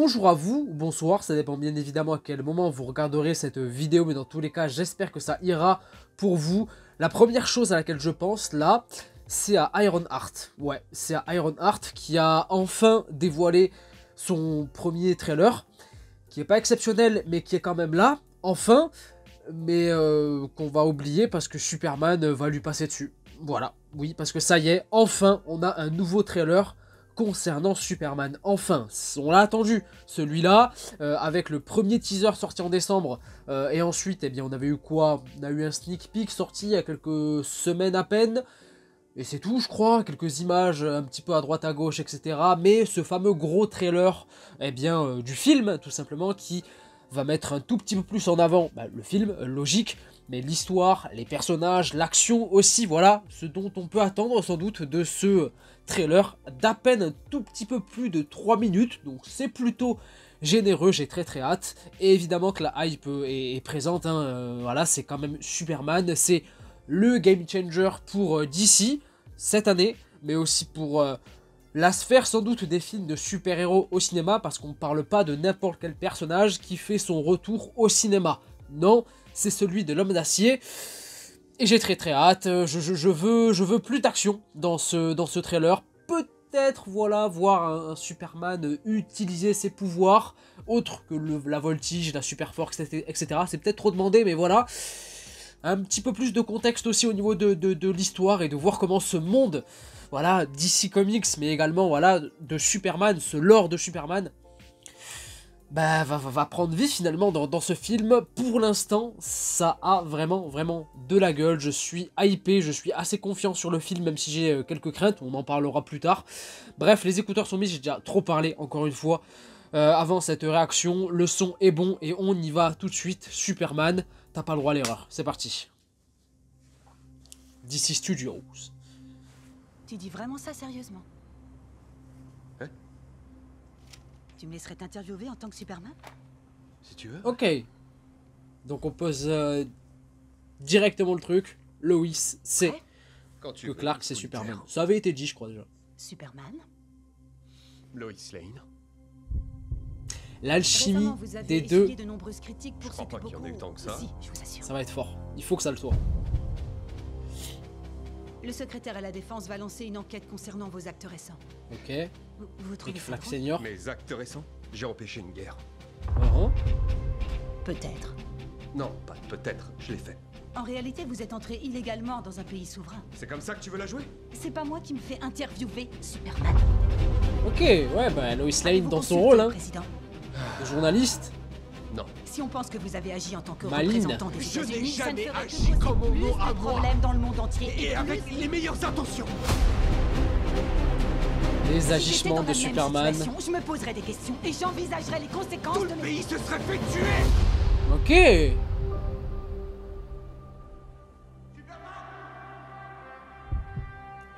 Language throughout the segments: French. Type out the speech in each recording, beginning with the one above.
Bonjour à vous, ou bonsoir, ça dépend bien évidemment à quel moment vous regarderez cette vidéo, mais dans tous les cas, j'espère que ça ira pour vous. La première chose à laquelle je pense là, c'est à Ironheart. Ouais, c'est à Ironheart qui a enfin dévoilé son premier trailer, qui est pas exceptionnel, mais qui est quand même là, enfin, mais qu'on va oublier parce que Superman va lui passer dessus. Voilà, oui, parce que ça y est, enfin, on a un nouveau trailer concernant Superman. Enfin, on l'a attendu, celui-là, avec le premier teaser sorti en décembre, et ensuite, eh bien, on avait eu quoi? On a eu un sneak peek sorti il y a quelques semaines à peine, et c'est tout, je crois, quelques images un petit peu à droite à gauche, etc. Mais ce fameux gros trailer, eh bien, du film, tout simplement, qui va mettre un tout petit peu plus en avant le film, logique, mais l'histoire, les personnages, l'action aussi, voilà, ce dont on peut attendre sans doute de ce trailer d'à peine un tout petit peu plus de 3 minutes, donc c'est plutôt généreux, j'ai très hâte, et évidemment que la hype est présente, hein, voilà, c'est quand même Superman, c'est le game changer pour DC cette année, mais aussi pour la sphère sans doute des films de super-héros au cinéma, parce qu'on ne parle pas de n'importe quel personnage qui fait son retour au cinéma, non, c'est celui de l'Homme d'Acier. Et j'ai très hâte, je veux plus d'action dans ce trailer. Peut-être, voilà, voir un Superman utiliser ses pouvoirs, autre que la voltige, la super force, etc. C'est peut-être trop demandé, mais voilà. Un petit peu plus de contexte aussi au niveau de l'histoire et de voir comment ce monde, voilà, DC Comics, mais également, voilà, de Superman, ce lore de Superman, va prendre vie finalement dans ce film. Pour l'instant, ça a vraiment de la gueule. Je suis hypé, je suis assez confiant sur le film, même si j'ai quelques craintes, on en parlera plus tard. Bref, les écouteurs sont mis, j'ai déjà trop parlé, encore une fois, avant cette réaction. Le son est bon et on y va tout de suite. Superman, t'as pas le droit à l'erreur. C'est parti. DC Studios. Tu dis vraiment ça sérieusement? Hein? Tu me laisserais t'interviewer en tant que Superman? Si tu veux. Ok. Donc on pose directement le truc. Lois, c'est Ouais. Quand tu que veux, Clark, c'est solitaire. Superman. Ça avait été dit, je crois déjà. Superman? Lois Lane. L'alchimie Récemment, vous avez des deux, essuyé de nombreuses critiques pour Je crois ce pas que qu'il y en ait beaucoup- tant que ça. Si, je vous assure. ça va être fort. Il faut que ça le soit. Le secrétaire à la défense va lancer une enquête concernant vos actes récents. Ok. Vous trouvez Rick ça Flag drôle? Senior. Mes actes récents, j'ai empêché une guerre. Uh-huh. Peut-être. Non, pas peut-être, je l'ai fait. En réalité, vous êtes entré illégalement dans un pays souverain. C'est comme ça que tu veux la jouer? C'est pas moi qui me fais interviewer, Superman. Ok, ouais, bah Lois Lane Avez-vous dans son consulté rôle, le hein, président? de journaliste. Non. Si on pense que vous avez agi en tant que Maline. représentant des Je n'ai États-Unis, ça ne jamais ferait que agi causer comme mon plus nom à de moi. problèmes dans le monde entier. Et avec les meilleures intentions. Les Si j'étais agissements dans de la même Superman. situation, je me poserais des questions et j'envisagerais les conséquences Tout de le mes... pays se serait fait tuer. Ok.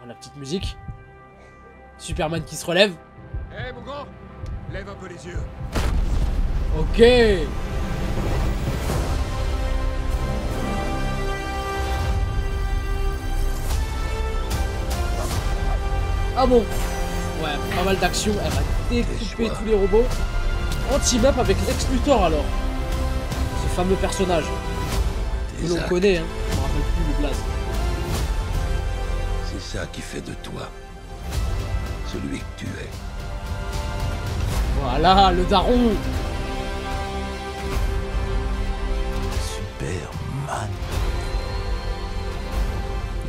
Oh, la petite musique. Superman qui se relève. Hé mon grand, lève un peu les yeux. Ok. Ah bon. Ouais, pas mal d'action. Elle va découper tous les robots. En team-up avec Lex Luthor alors. Ce fameux personnage. Que l'on connaît, hein. Je me rappelle plus le blaze. C'est ça qui fait de toi celui que tu es. Voilà, le daron. Superman.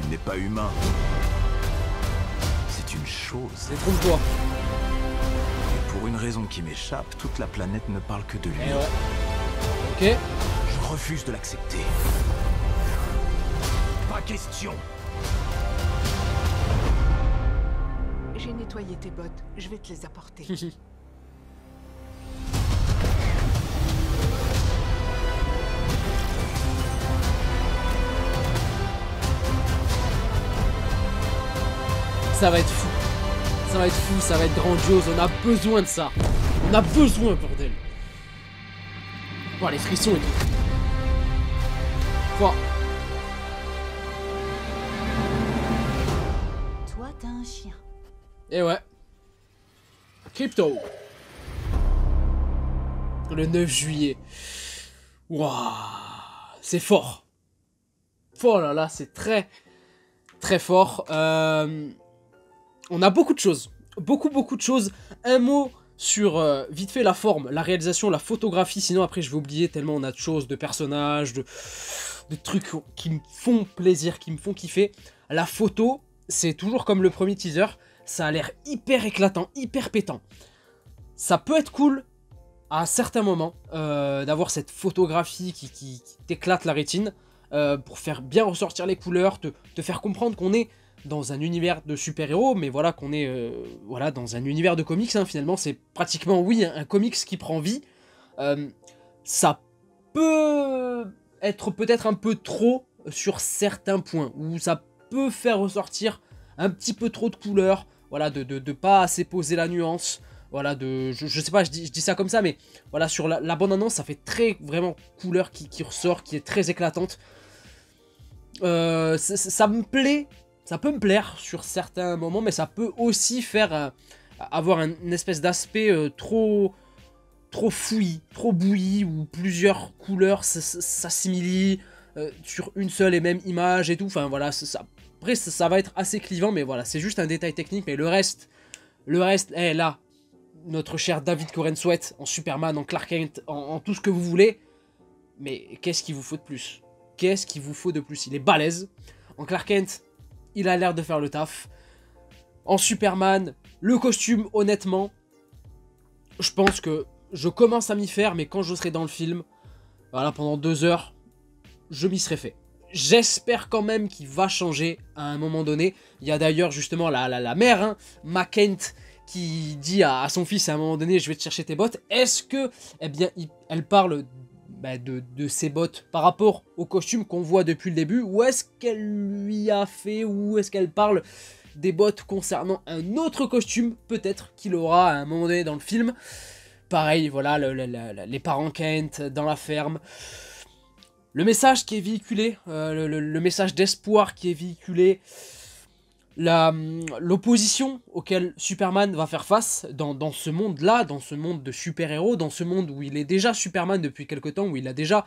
Il n'est pas humain. C'est une chose. Détrompe-toi. Et pour une raison qui m'échappe, toute la planète ne parle que de lui. Eh ouais. Ok. Je refuse de l'accepter. Pas question. J'ai nettoyé tes bottes. Je vais te les apporter. Ça va être fou. Ça va être fou, ça va être grandiose. On a besoin de ça. On a besoin, bordel. Bon, les frissons et tout. Bon. Toi, t'as un chien. Et ouais. Crypto. Le 9 juillet. Waouh, c'est fort. Oh là là, c'est très, très fort. On a beaucoup de choses. Beaucoup de choses. Un mot sur, vite fait, la forme, la réalisation, la photographie. Sinon, après, je vais oublier tellement on a de choses, de personnages, de trucs qui me font plaisir, qui me font kiffer. La photo, c'est toujours comme le premier teaser. Ça a l'air hyper éclatant, hyper pétant. Ça peut être cool à certains moments d'avoir cette photographie qui t'éclate la rétine pour faire bien ressortir les couleurs, te faire comprendre qu'on est dans un univers de super-héros, mais voilà qu'on est voilà, dans un univers de comics, hein, finalement c'est pratiquement, oui, un comics qui prend vie. Ça peut être peut-être un peu trop sur certains points, où ça peut faire ressortir un petit peu trop de couleurs, voilà, de pas assez poser la nuance. Voilà, je sais pas, je dis ça comme ça, mais voilà, sur la bande-annonce, ça fait très, vraiment, couleur qui ressort, qui est très éclatante. Ça me plaît, ça peut me plaire sur certains moments, mais ça peut aussi faire avoir une espèce d'aspect trop fouillis, trop bouilli, où plusieurs couleurs s'assimilent sur une seule et même image et tout. Enfin voilà, après ça va être assez clivant, mais voilà, c'est juste un détail technique, mais le reste, là, notre cher David Corenswet en Superman, en Clark Kent, en tout ce que vous voulez. Mais qu'est-ce qu'il vous faut de plus? Qu'est-ce qu'il vous faut de plus? Il est balèze. En Clark Kent, il a l'air de faire le taf. En Superman, le costume, honnêtement, je pense que je commence à m'y faire, mais quand je serai dans le film, voilà, pendant 2 heures, je m'y serai fait. J'espère quand même qu'il va changer à un moment donné. Il y a d'ailleurs justement la mère, hein, Ma Kent, qui dit à son fils à un moment donné, je vais te chercher tes bottes. Est-ce que, eh bien, elle parle de ses bottes par rapport au costume qu'on voit depuis le début, ou est-ce qu'elle lui a fait, ou est-ce qu'elle parle des bottes concernant un autre costume, peut-être qu'il aura à un moment donné dans le film. Pareil, voilà, les parents Kent dans la ferme. Le message qui est véhiculé, le message d'espoir qui est véhiculé, l'opposition auquel Superman va faire face dans ce monde-là, dans ce monde de super-héros, dans ce monde où il est déjà Superman depuis quelque temps, où il a déjà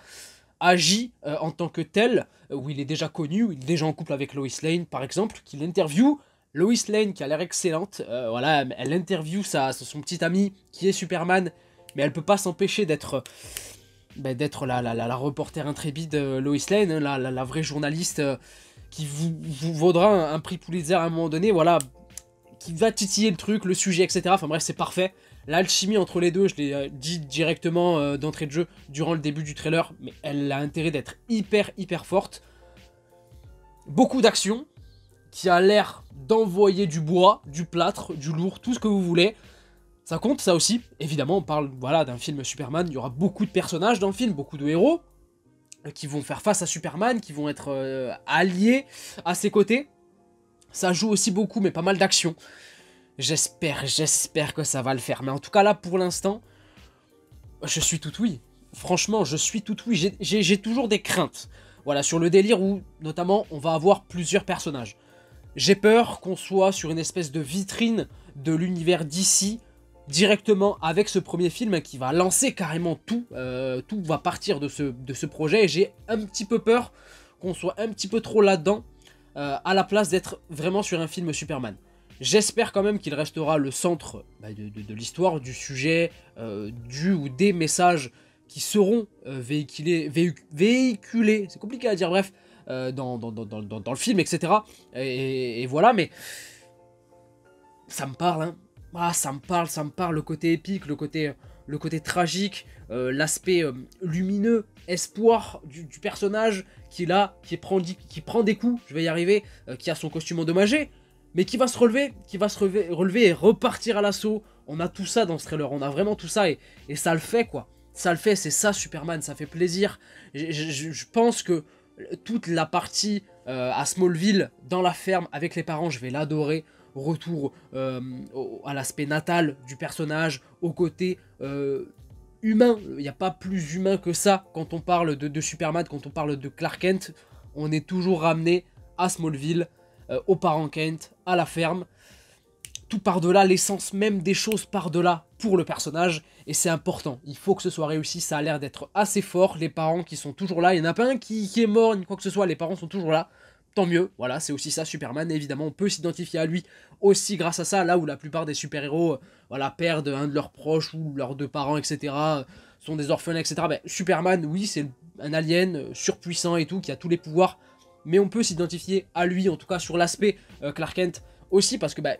agi en tant que tel, où il est déjà connu, où il est déjà en couple avec Lois Lane par exemple, qu'il interview. Lois Lane qui a l'air excellente, voilà, elle interview son petit ami qui est Superman, mais elle peut pas s'empêcher d'être la reporter intrépide Lois Lane, hein, la vraie journaliste qui vous vaudra un prix Pulitzer à un moment donné, voilà, qui va titiller le truc, le sujet, etc. Enfin bref, c'est parfait. L'alchimie entre les deux, je l'ai dit directement d'entrée de jeu durant le début du trailer, mais elle a intérêt d'être hyper forte. Beaucoup d'action, qui a l'air d'envoyer du bois, du plâtre, du lourd, tout ce que vous voulez. Ça compte, ça aussi. Évidemment, on parle, voilà, d'un film Superman, il y aura beaucoup de personnages dans le film, beaucoup de héros qui vont faire face à Superman, qui vont être alliés à ses côtés. Ça joue aussi beaucoup, mais pas mal d'action. J'espère que ça va le faire. Mais en tout cas, là, pour l'instant, je suis tout oui. Franchement, je suis tout oui. J'ai toujours des craintes. Voilà, sur le délire où, notamment, on va avoir plusieurs personnages. J'ai peur qu'on soit sur une espèce de vitrine de l'univers DC, directement avec ce premier film qui va lancer carrément tout. Tout va partir de ce projet. Et j'ai un petit peu peur qu'on soit un petit peu trop là-dedans, à la place d'être vraiment sur un film Superman. J'espère quand même qu'il restera le centre de l'histoire, du sujet, du ou des messages qui seront véhiculés, c'est compliqué à dire, bref, dans le film, etc. Et voilà, mais ça me parle, hein. Ah, ça me parle, le côté épique, le côté tragique, l'aspect lumineux, espoir du personnage qui est là, qui prend des coups, je vais y arriver, qui a son costume endommagé, mais qui va se relever et repartir à l'assaut. On a tout ça dans ce trailer, on a vraiment tout ça, et ça le fait, quoi. Ça le fait, c'est ça Superman, ça fait plaisir. Je pense que toute la partie à Smallville, dans la ferme, avec les parents, je vais l'adorer. Retour à l'aspect natal du personnage, au côté humain. Il n'y a pas plus humain que ça quand on parle de Superman, quand on parle de Clark Kent. On est toujours ramené à Smallville, aux parents Kent, à la ferme. tout par-delà, l'essence même des choses par-delà pour le personnage, et c'est important, il faut que ce soit réussi, ça a l'air d'être assez fort, les parents qui sont toujours là, il n'y en a pas un qui est mort, ni quoi que ce soit, les parents sont toujours là, tant mieux, voilà, c'est aussi ça Superman, évidemment, on peut s'identifier à lui aussi grâce à ça, là où la plupart des super-héros, voilà, perdent un de leurs proches, ou leurs deux parents, etc., sont des orphelins, etc., ben, Superman, oui, c'est un alien surpuissant et tout, qui a tous les pouvoirs, mais on peut s'identifier à lui, en tout cas sur l'aspect Clark Kent, aussi, parce que, ben,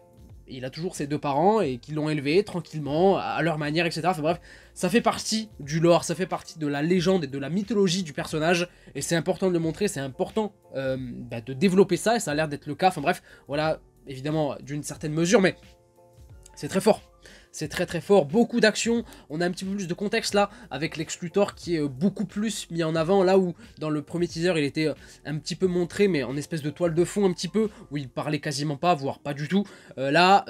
il a toujours ses deux parents et qui l'ont élevé tranquillement, à leur manière, etc. Enfin bref, ça fait partie du lore, ça fait partie de la légende et de la mythologie du personnage. Et c'est important de le montrer, c'est important de développer ça, et ça a l'air d'être le cas. Enfin bref, voilà, évidemment d'une certaine mesure, mais c'est très fort. C'est très très fort, beaucoup d'action, on a un petit peu plus de contexte là, avec Lex Luthor qui est beaucoup plus mis en avant, là où dans le premier teaser il était un petit peu montré, mais en espèce de toile de fond un petit peu, où il parlait quasiment pas, voire pas du tout. Là,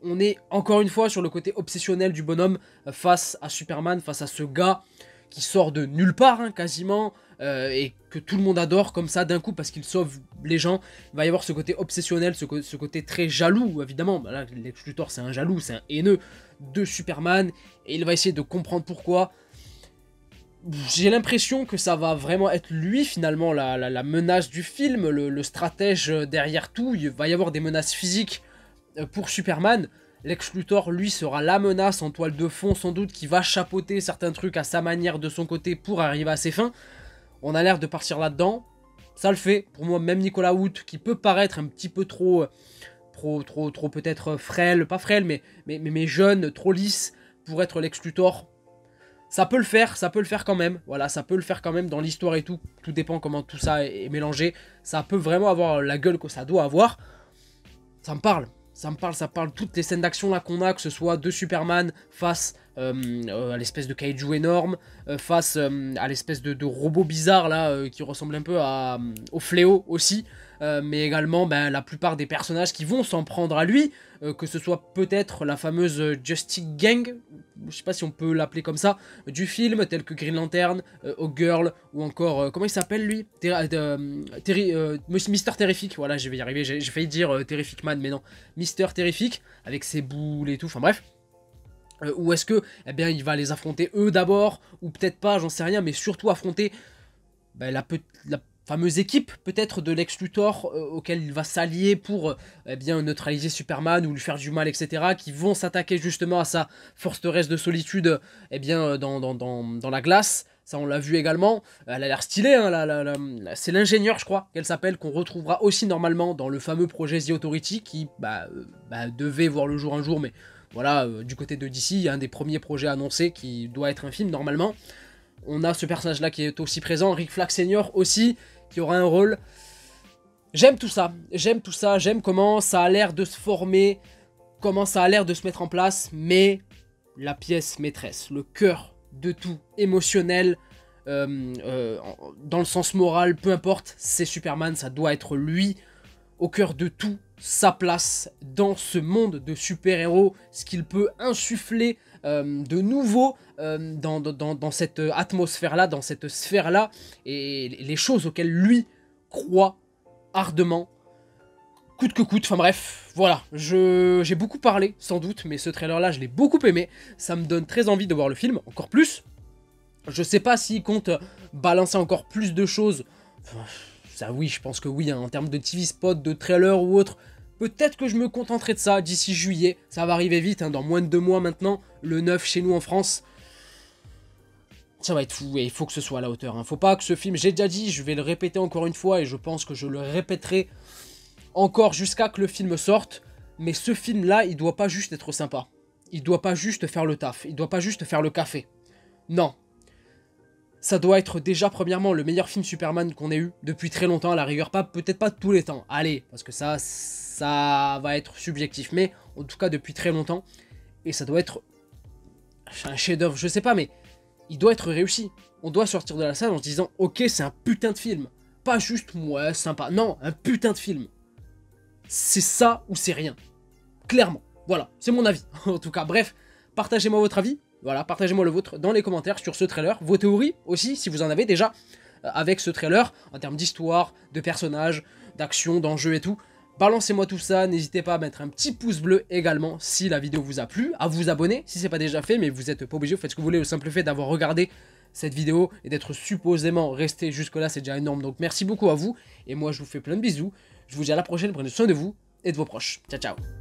on est encore une fois sur le côté obsessionnel du bonhomme face à Superman, face à ce gars qui sort de nulle part, hein, quasiment, et que tout le monde adore comme ça d'un coup parce qu'il sauve les gens. Il va y avoir ce côté obsessionnel, ce côté très jaloux, évidemment. Là, Lex Luthor, c'est un jaloux, c'est un haineux de Superman, et il va essayer de comprendre pourquoi. J'ai l'impression que ça va vraiment être lui, finalement, la menace du film, le stratège derrière tout. Il va y avoir des menaces physiques pour Superman. Lex Luthor, lui, sera la menace en toile de fond, sans doute, qui va chapeauter certains trucs à sa manière de son côté pour arriver à ses fins. On a l'air de partir là-dedans. Ça le fait. Pour moi, même Nicolas Hoult, qui peut paraître un petit peu trop peut-être frêle, pas frêle, mais jeune, trop lisse, pour être Lex Luthor, ça peut le faire quand même. Voilà, ça peut le faire quand même dans l'histoire et tout. Tout dépend comment tout ça est mélangé. Ça peut vraiment avoir la gueule que ça doit avoir. Ça me parle. Ça parle toutes les scènes d'action là qu'on a, que ce soit de Superman face à l'espèce de kaiju énorme, face à l'espèce de robot bizarre là, qui ressemble un peu au Fléau aussi, mais également la plupart des personnages qui vont s'en prendre à lui, que ce soit peut-être la fameuse Justice Gang, je sais pas si on peut l'appeler comme ça, du film, tel que Green Lantern, Hawkgirl, ou encore, comment il s'appelle lui, Mister Terrific, voilà, je vais y arriver, j'ai failli dire Terrific Man, mais non, Mister Terrific, avec ses boules et tout, enfin bref. Ou est-ce que, eh bien, il va les affronter eux d'abord, ou peut-être pas, j'en sais rien, mais surtout affronter la fameuse équipe, peut-être, de Lex Luthor, auquel il va s'allier pour, eh bien, neutraliser Superman, ou lui faire du mal, etc., qui vont s'attaquer justement à sa forteresse de solitude, eh bien, dans la glace. Ça, on l'a vu également. Elle a l'air stylée, hein, c'est l'ingénieur, je crois, qu'elle s'appelle, qu'on retrouvera aussi normalement dans le fameux projet The Authority, qui devait voir le jour un jour, mais voilà, du côté de DC, il y a un des premiers projets annoncés qui doit être un film normalement. On a ce personnage-là qui est aussi présent, Rick Flag Senior aussi, qui aura un rôle. J'aime tout ça, j'aime comment ça a l'air de se former, comment ça a l'air de se mettre en place, mais la pièce maîtresse, le cœur de tout, émotionnel, dans le sens moral, peu importe, c'est Superman, ça doit être lui, au cœur de tout, sa place dans ce monde de super-héros, ce qu'il peut insuffler de nouveau dans cette atmosphère-là, dans cette sphère-là, et les choses auxquelles lui croit ardemment, coûte que coûte, enfin bref, voilà, j'ai beaucoup parlé, sans doute, mais ce trailer-là, je l'ai beaucoup aimé, ça me donne très envie de voir le film, encore plus. Je sais pas s'il compte balancer encore plus de choses, ça oui, je pense que oui, hein, en termes de TV spot, de trailer ou autre, peut-être que je me contenterai de ça d'ici juillet, ça va arriver vite, hein, dans moins de 2 mois maintenant, le 9 chez nous en France. Ça va être fou, et il faut que ce soit à la hauteur, hein. Faut pas que ce film, j'ai déjà dit, je vais le répéter encore une fois, et je pense que je le répéterai encore jusqu'à que le film sorte, mais ce film-là, il doit pas juste être sympa. Il doit pas juste faire le taf, il doit pas juste faire le café. Non. Ça doit être déjà, premièrement, le meilleur film Superman qu'on ait eu depuis très longtemps, à la rigueur, peut-être pas tous les temps, allez, parce que ça va être subjectif, mais en tout cas depuis très longtemps, et ça doit être un chef-d'œuvre, je sais pas, mais il doit être réussi. On doit sortir de la salle en se disant, ok, c'est un putain de film, pas juste, ouais, sympa, non, un putain de film. C'est ça ou c'est rien, clairement, voilà, c'est mon avis, en tout cas, bref, partagez-moi votre avis. Voilà, partagez-moi le vôtre dans les commentaires sur ce trailer, vos théories aussi, si vous en avez déjà, avec ce trailer, en termes d'histoire, de personnages, d'action, d'enjeux et tout. Balancez-moi tout ça, n'hésitez pas à mettre un petit pouce bleu également si la vidéo vous a plu, à vous abonner si c'est pas déjà fait, mais vous n'êtes pas obligé, vous faites ce que vous voulez, le simple fait d'avoir regardé cette vidéo et d'être supposément resté jusque là, c'est déjà énorme, donc merci beaucoup à vous, et moi je vous fais plein de bisous, je vous dis à la prochaine, prenez soin de vous et de vos proches, ciao ciao.